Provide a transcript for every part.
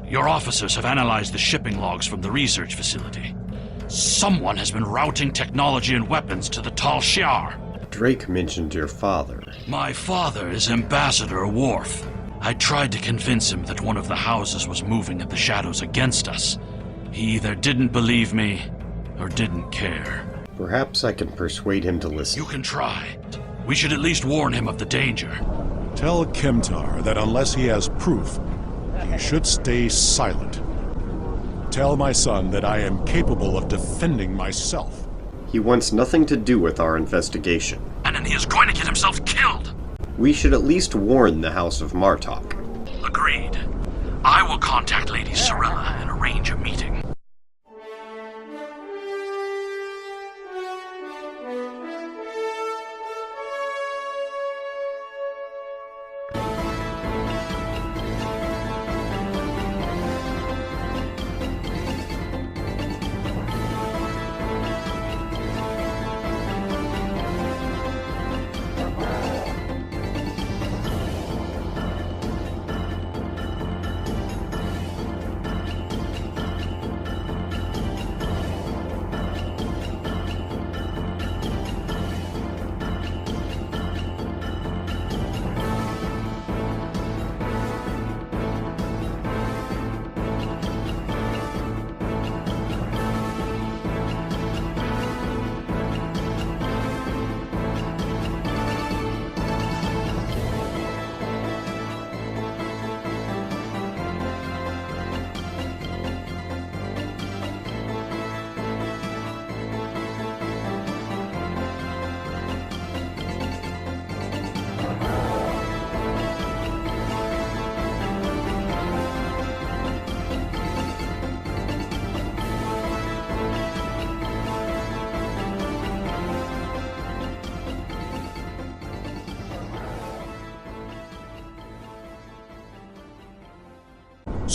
Your officers have analyzed the shipping logs from the research facility. Someone has been routing technology and weapons to the Tal Shiar. Drake mentioned your father. My father is Ambassador Worf. I tried to convince him that one of the houses was moving at the shadows against us. He either didn't believe me, or didn't care. Perhaps I can persuade him to listen. You can try. We should at least warn him of the danger. Tell Kemtar that unless he has proof, he should stay silent. Tell my son that I am capable of defending myself. He wants nothing to do with our investigation. And then he is going to get himself killed! We should at least warn the House of Martok. Agreed. I will contact Lady Cirilla and arrange a meeting.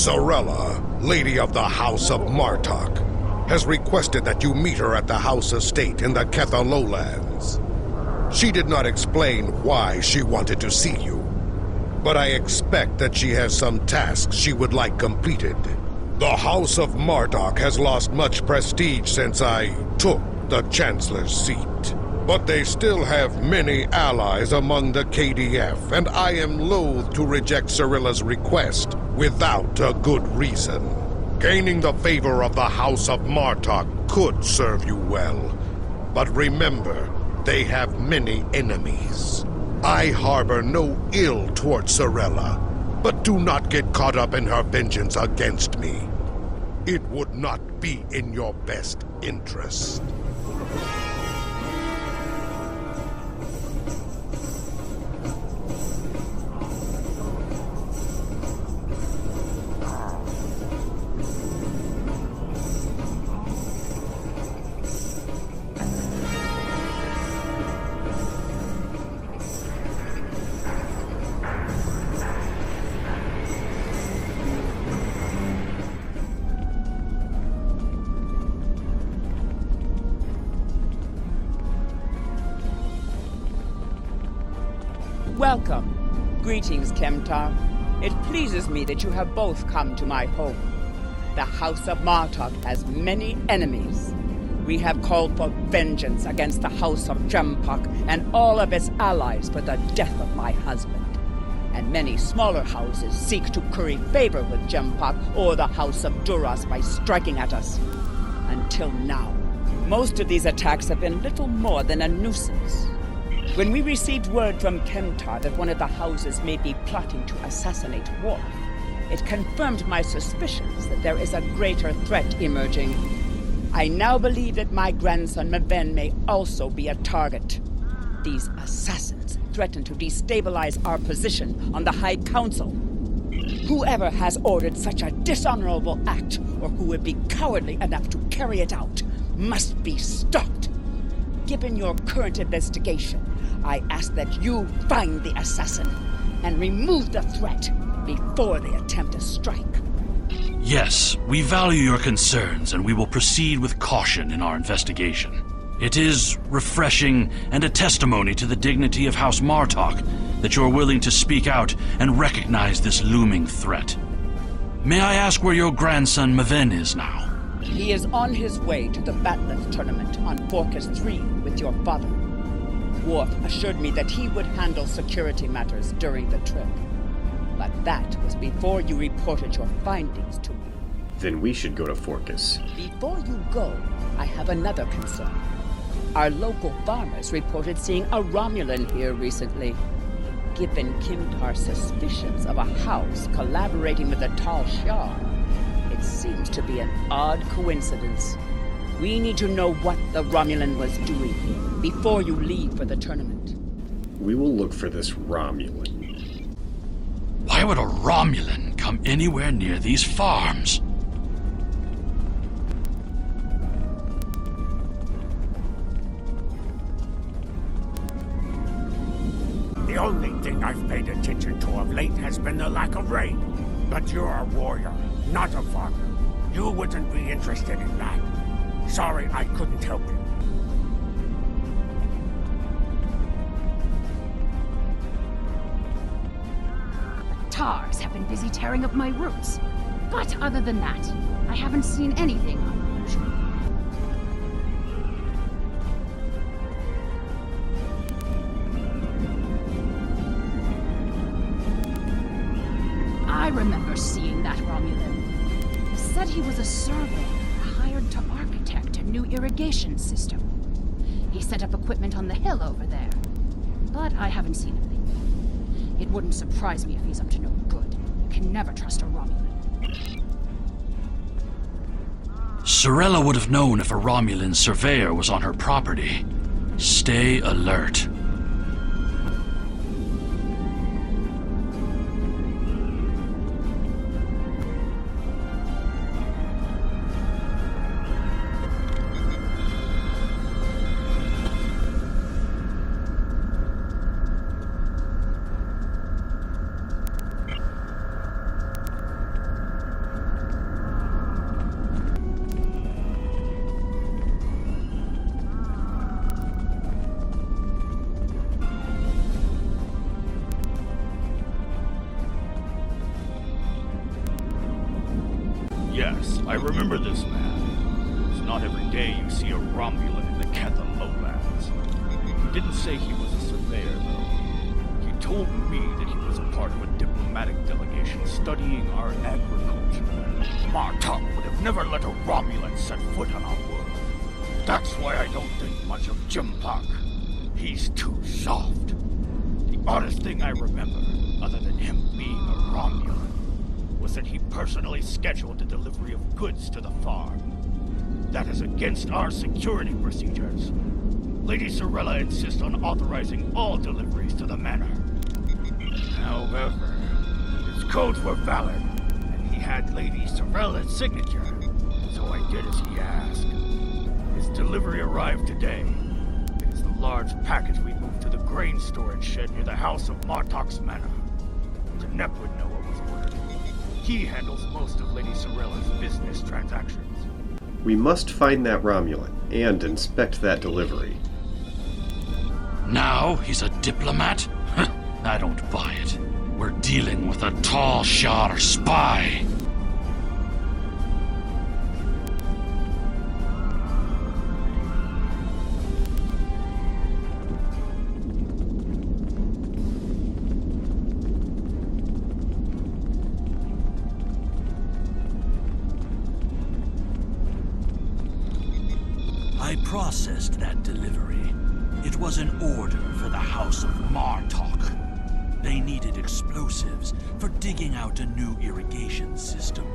Cirilla, Lady of the House of Martok, has requested that you meet her at the House Estate in the Ketha Lowlands. She did not explain why she wanted to see you, but I expect that she has some tasks she would like completed. The House of Martok has lost much prestige since I took the Chancellor's seat. But they still have many allies among the KDF, and I am loath to reject Cirilla's request without a good reason. Gaining the favor of the House of Martok could serve you well. But remember, they have many enemies. I harbor no ill towards Cirilla, but do not get caught up in her vengeance against me. It would not be in your best interest. Welcome. Greetings, Kemtar. It pleases me that you have both come to my home. The House of Martok has many enemies. We have called for vengeance against the House of Jempok and all of its allies for the death of my husband. And many smaller houses seek to curry favor with Jempok or the House of Duras by striking at us. Until now, most of these attacks have been little more than a nuisance. When we received word from Kemtar that one of the houses may be plotting to assassinate Worf, it confirmed my suspicions that there is a greater threat emerging. I now believe that my grandson Meben may also be a target. These assassins threaten to destabilize our position on the High Council. Whoever has ordered such a dishonorable act, or who would be cowardly enough to carry it out, must be stopped. Given your current investigation, I ask that you find the assassin and remove the threat before they attempt a strike. Yes, we value your concerns and we will proceed with caution in our investigation. It is refreshing and a testimony to the dignity of House Martok that you're willing to speak out and recognize this looming threat. May I ask where your grandson Maven is now? He is on his way to the Batleth tournament on Forcas 3 with your father. Worf assured me that he would handle security matters during the trip. But that was before you reported your findings to me. Then we should go to Forcas. Before you go, I have another concern. Our local farmers reported seeing a Romulan here recently. Given Kimtar's suspicions of a house collaborating with the Tal Shar, it seems to be an odd coincidence. We need to know what the Romulan was doing here before you leave for the tournament. We will look for this Romulan. Why would a Romulan come anywhere near these farms? The only thing I've paid attention to of late has been the lack of rain. But you're a warrior, not a farmer. You wouldn't be interested in that. Sorry I couldn't help you. The Tars have been busy tearing up my roots. But other than that, I haven't seen anything unusual. I remember seeing that Romulan. He said he was a surveyor hired to architect a new irrigation system. He set up equipment on the hill over there. But I haven't seen him lately. It wouldn't surprise me if he's up to no good. You can never trust a Romulan. Sorella would have known if a Romulan surveyor was on her property. Stay alert. Yes, I remember this man. It's not every day you see a Romulan in the Ketha lowlands. He didn't say he was a surveyor, though. He told me that he was part of a diplomatic delegation studying our agriculture. Martok would have never let a Romulan set foot on our world. That's why I don't think much of Jimpak. He's too soft. The oddest thing I remember, other than him being a Romulan, was that he personally scheduled the delivery of goods to the farm. That is against our security procedures. Lady Sorella insists on authorizing all deliveries to the manor. However, his codes were valid, and he had Lady Sorella's signature, so I did as he asked. His delivery arrived today. It is the large package we moved to the grain storage shed near the house of Martok's manor. Denep would know what was ordered. He handles most of Lady Sorella's business transactions. We must find that Romulan and inspect that delivery. Now he's a diplomat? I don't buy it. We're dealing with a Tal Shar spy. I processed that delivery. It was an order for the House of Martok. They needed explosives for digging out a new irrigation system.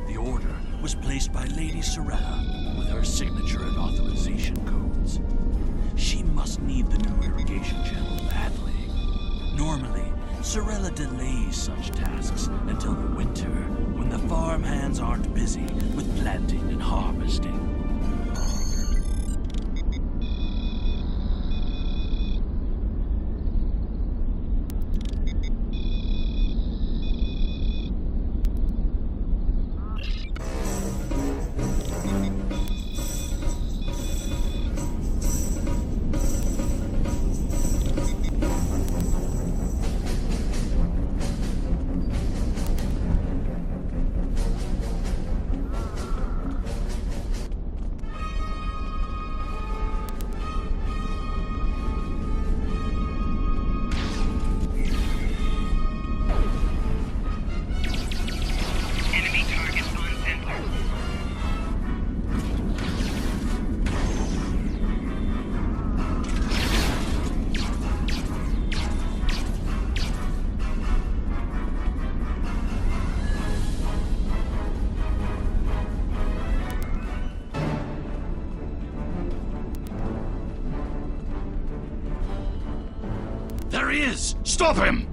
The order was placed by Lady Sorella with her signature and authorization codes. She must need the new irrigation channel badly. Normally, Sorella delays such tasks until the winter, when the farm hands aren't busy with planting and harvesting. he is! Stop him!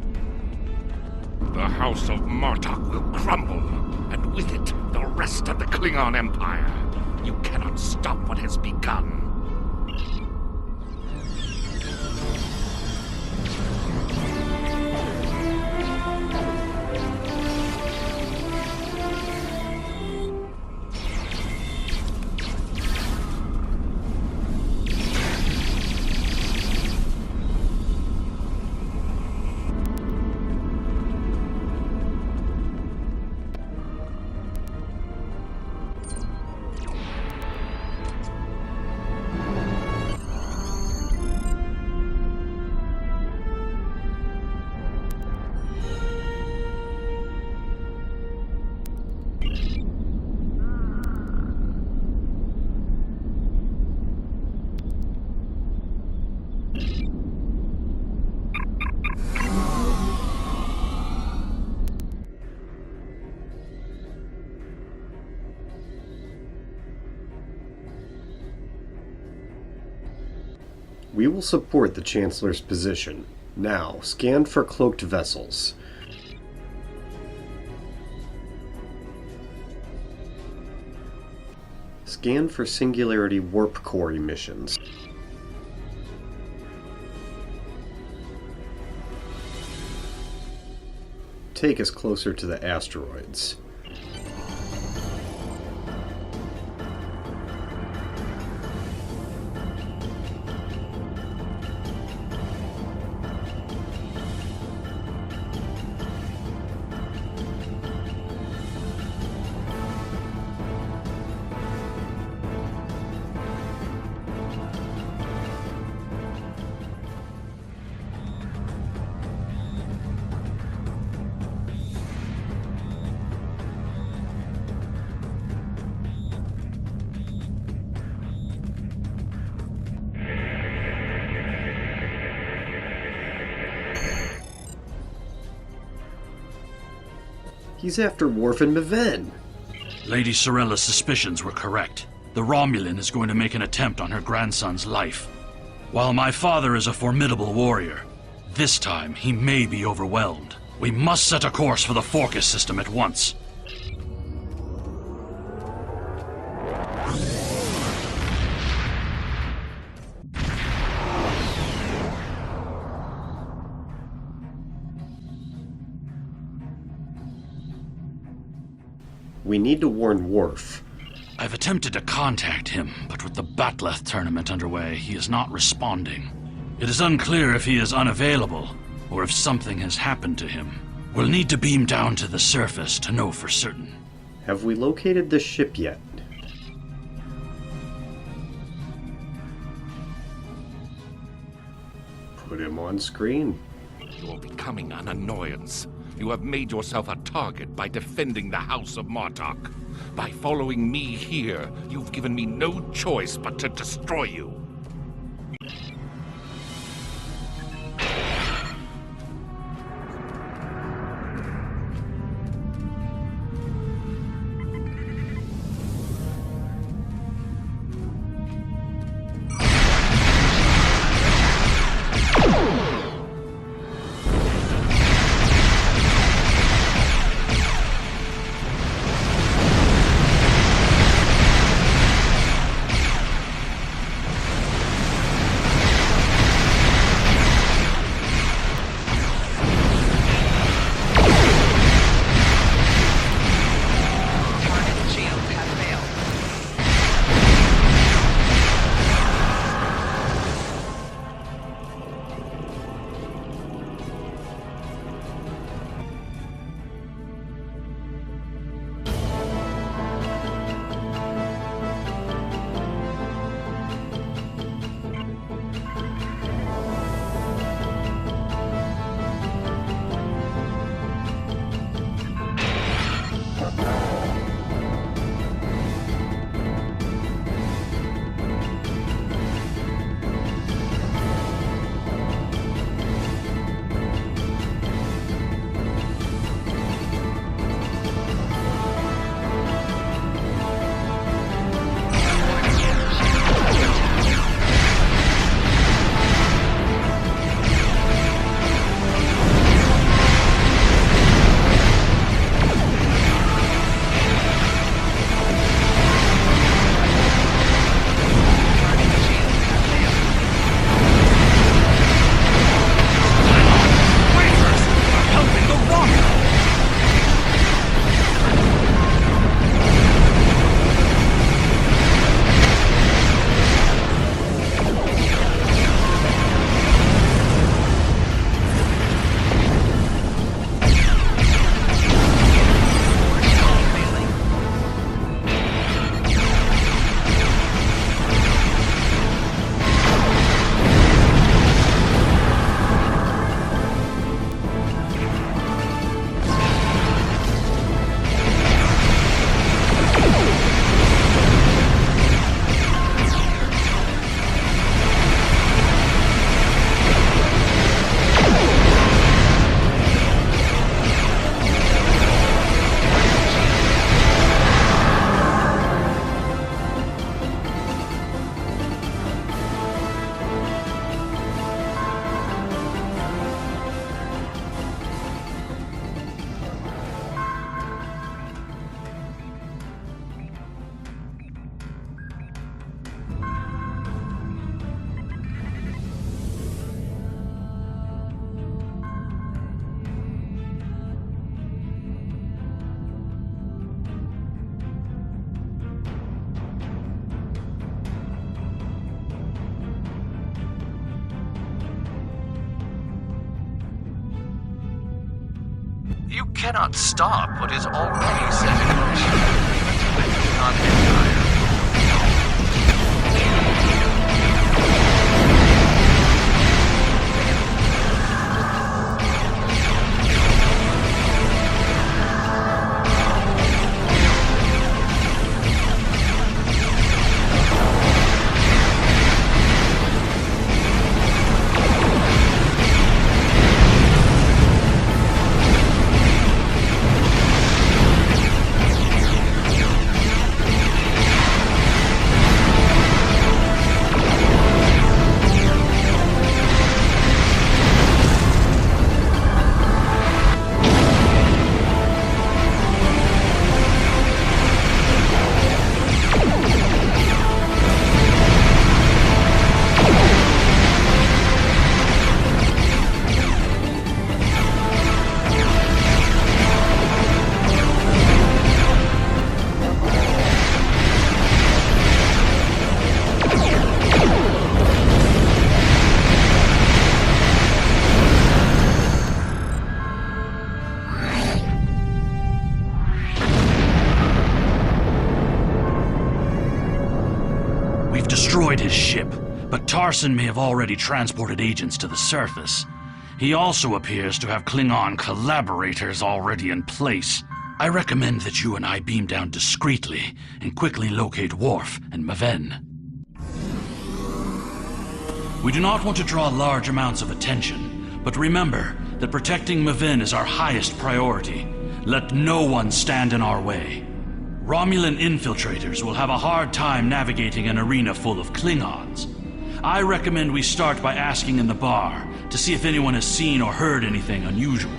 The House of Martok will crumble, and with it, the rest of the Klingon Empire. You cannot stop what has begun. We will support the Chancellor's position. Now, scan for cloaked vessels. Scan for Singularity Warp Core emissions. Take us closer to the asteroids. He's after Worf and Maven. Lady Sorella's suspicions were correct. The Romulan is going to make an attempt on her grandson's life. While my father is a formidable warrior, this time he may be overwhelmed. We must set a course for the Forcus system at once. We need to warn Worf. I've attempted to contact him, but with the Batleth tournament underway, he is not responding. It is unclear if he is unavailable, or if something has happened to him. We'll need to beam down to the surface to know for certain. Have we located the ship yet? Put him on screen. You are becoming an annoyance. You have made yourself a target by defending the House of Martok. By following me here, you've given me no choice but to destroy you. You cannot stop what is already set in motion. Even to the Empire. Destroyed his ship, but Tarson may have already transported agents to the surface. He also appears to have Klingon collaborators already in place. I recommend that you and I beam down discreetly and quickly locate Worf and Maven. We do not want to draw large amounts of attention, but remember that protecting Maven is our highest priority. Let no one stand in our way. Romulan infiltrators will have a hard time navigating an arena full of Klingons. I recommend we start by asking in the bar to see if anyone has seen or heard anything unusual.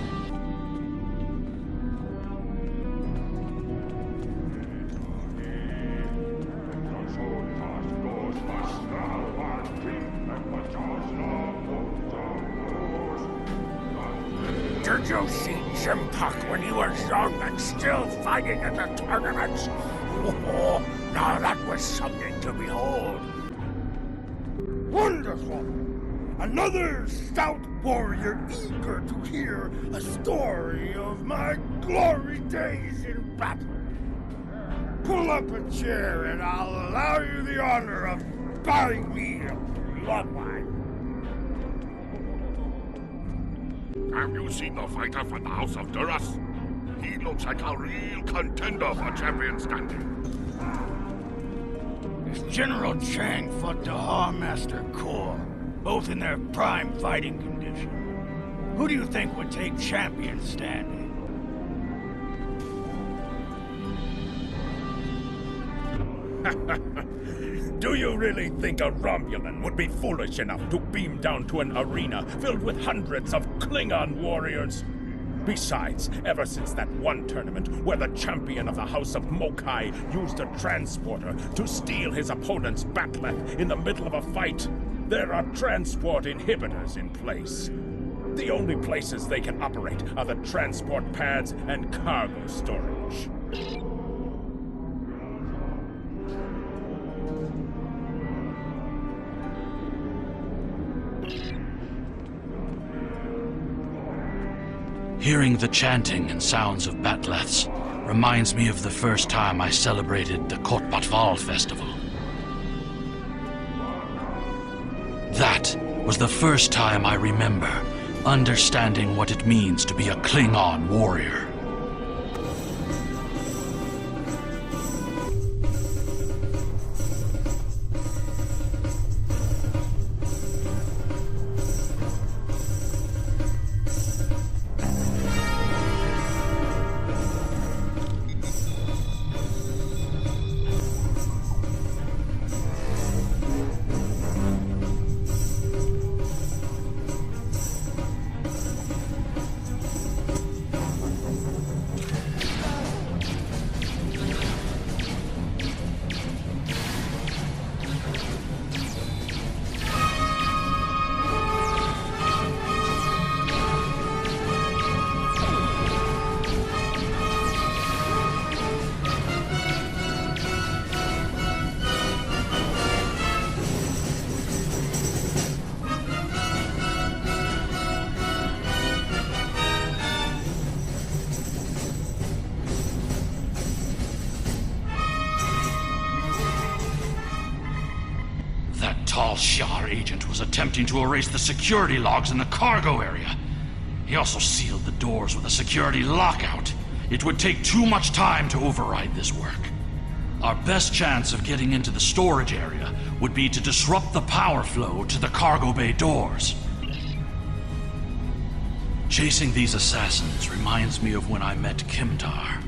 Did you see Jim Puck when he was young and still fighting in the tournaments? Oh, now that was something to behold. Wonderful! Another stout warrior eager to hear a story of my glory days in battle. Pull up a chair and I'll allow you the honor of buying me a blood wine. Have you seen the fighter from the House of Duras? He looks like a real contender for champion standing. As General Chang fought the Master Corps, both in their prime fighting condition. Who do you think would take champion standing? Do you really think a Romulan would be foolish enough to beam down to an arena filled with hundreds of Klingon warriors? Besides, ever since that one tournament where the champion of the House of Mokai used a transporter to steal his opponent's bat'leth in the middle of a fight, there are transport inhibitors in place. The only places they can operate are the transport pads and cargo storage. Hearing the chanting and sounds of bat'leths reminds me of the first time I celebrated the Kot Batval festival. That was the first time I remember understanding what it means to be a Klingon warrior. tall Shi'ar agent was attempting to erase the security logs in the cargo area. He also sealed the doors with a security lockout. It would take too much time to override this work. Our best chance of getting into the storage area would be to disrupt the power flow to the cargo bay doors. Chasing these assassins reminds me of when I met Kimtar.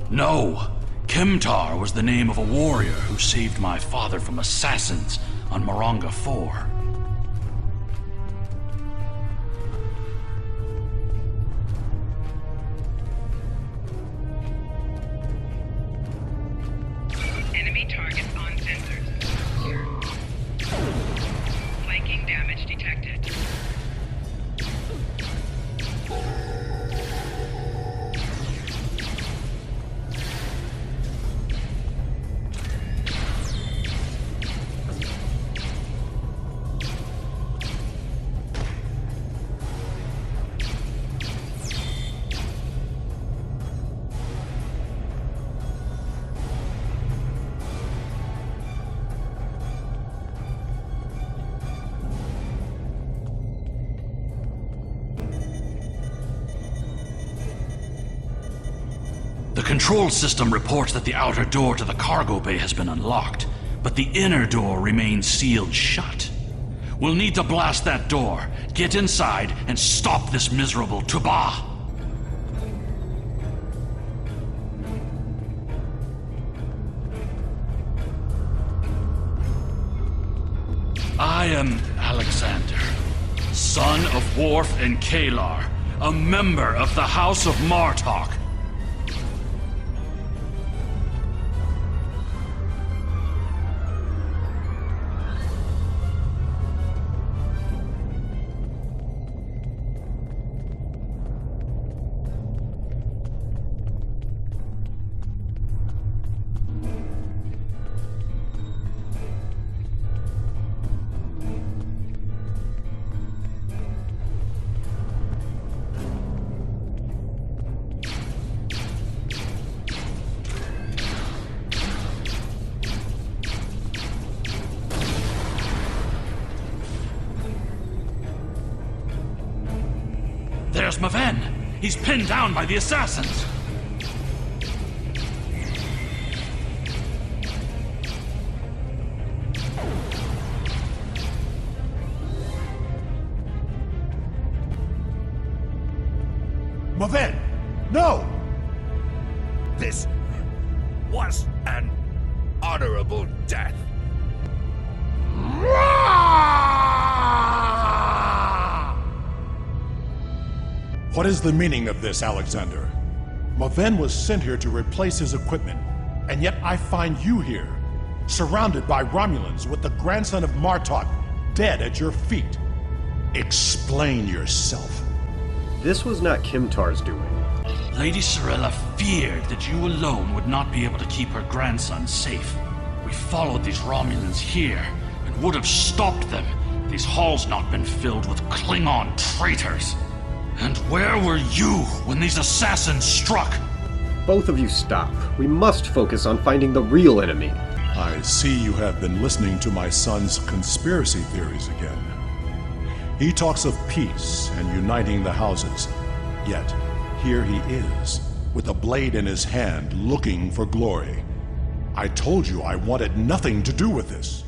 No, Kimtar was the name of a warrior who saved my father from assassins on Maranga 4. Enemy targets on sensors. Flanking damage detected. The control system reports that the outer door to the cargo bay has been unlocked, but the inner door remains sealed shut. We'll need to blast that door, get inside, and stop this miserable Tuba. I am Alexander, son of Worf and Kalar, a member of the House of Martok. There's Maven! He's pinned down by the assassins! Maven! No! This was an honorable death. What is the meaning of this, Alexander? Maven was sent here to replace his equipment, and yet I find you here, surrounded by Romulans with the grandson of Martok dead at your feet. Explain yourself. This was not Kimtar's doing. Lady Sorella feared that you alone would not be able to keep her grandson safe. We followed these Romulans here and would have stopped them had these halls not been filled with Klingon traitors. And where were you when these assassins struck? Both of you stop. We must focus on finding the real enemy. I see you have been listening to my son's conspiracy theories again. He talks of peace and uniting the houses, yet here he is, with a blade in his hand, looking for glory. I told you I wanted nothing to do with this.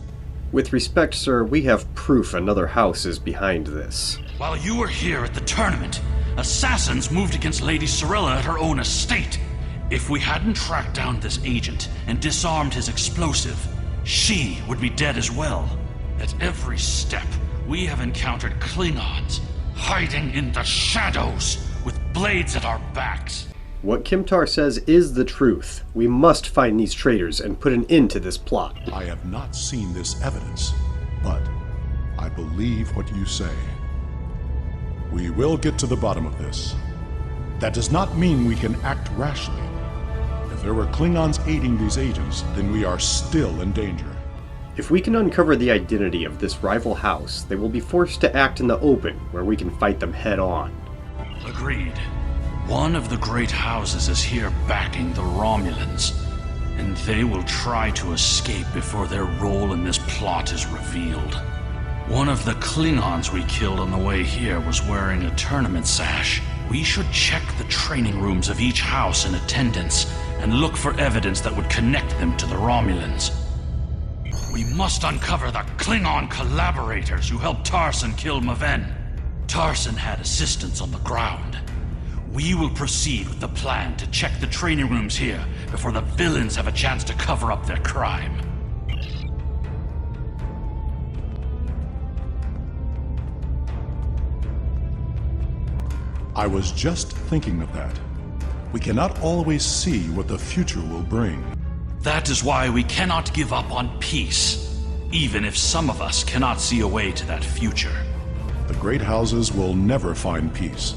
With respect, sir, we have proof another house is behind this. While you were here at the tournament, assassins moved against Lady Sorella at her own estate. If we hadn't tracked down this agent and disarmed his explosive, she would be dead as well. At every step, we have encountered Klingons, hiding in the shadows, with blades at our backs. What Kimtar says is the truth. We must find these traitors and put an end to this plot. I have not seen this evidence, but I believe what you say. We will get to the bottom of this. That does not mean we can act rashly. If there were Klingons aiding these agents, then we are still in danger. If we can uncover the identity of this rival house, they will be forced to act in the open, where we can fight them head on. Agreed. One of the great houses is here backing the Romulans, and they will try to escape before their role in this plot is revealed. One of the Klingons we killed on the way here was wearing a tournament sash. We should check the training rooms of each house in attendance and look for evidence that would connect them to the Romulans. We must uncover the Klingon collaborators who helped Tarson kill Maven. Tarson had assistants on the ground. We will proceed with the plan to check the training rooms here before the villains have a chance to cover up their crime. I was just thinking of that. We cannot always see what the future will bring. That is why we cannot give up on peace, even if some of us cannot see a way to that future. The great houses will never find peace.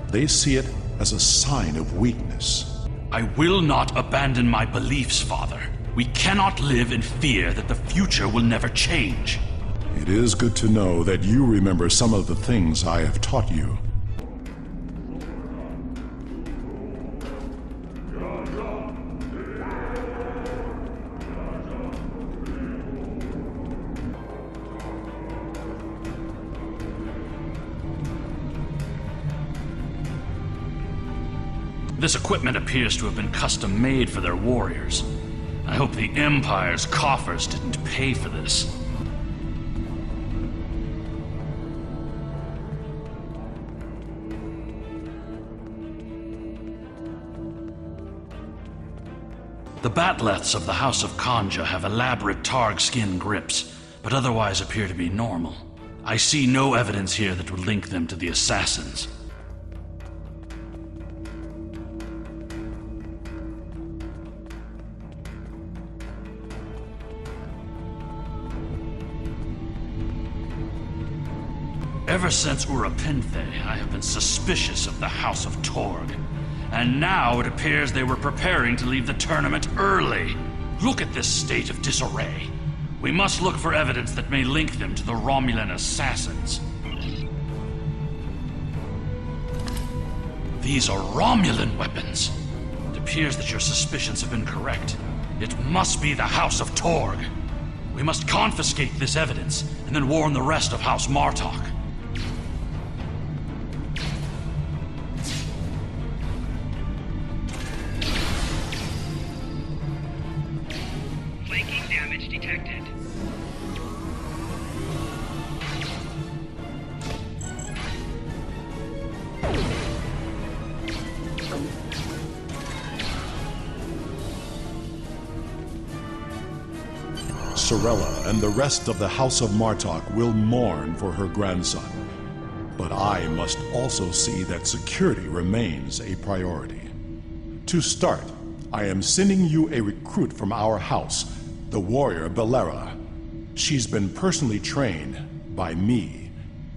They see it as a sign of weakness. I will not abandon my beliefs, Father. We cannot live in fear that the future will never change. It is good to know that you remember some of the things I have taught you. This equipment appears to have been custom made for their warriors. I hope the Empire's coffers didn't pay for this. The Batleths of the House of Kanja have elaborate Targ skin grips, but otherwise appear to be normal. I see no evidence here that would link them to the assassins. Ever since Urapinthe, I have been suspicious of the House of Torg. And now it appears they were preparing to leave the tournament early. Look at this state of disarray. We must look for evidence that may link them to the Romulan assassins. These are Romulan weapons. It appears that your suspicions have been correct. It must be the House of Torg. We must confiscate this evidence and then warn the rest of House Martok. Flanking damage detected. Sorella and the rest of the House of Martok will mourn for her grandson. But I must also see that security remains a priority. To start, I am sending you a recruit from our house, the warrior Belera. She's been personally trained by me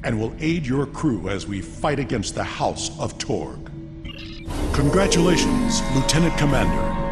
and will aid your crew as we fight against the House of Torg. Congratulations, Lieutenant Commander.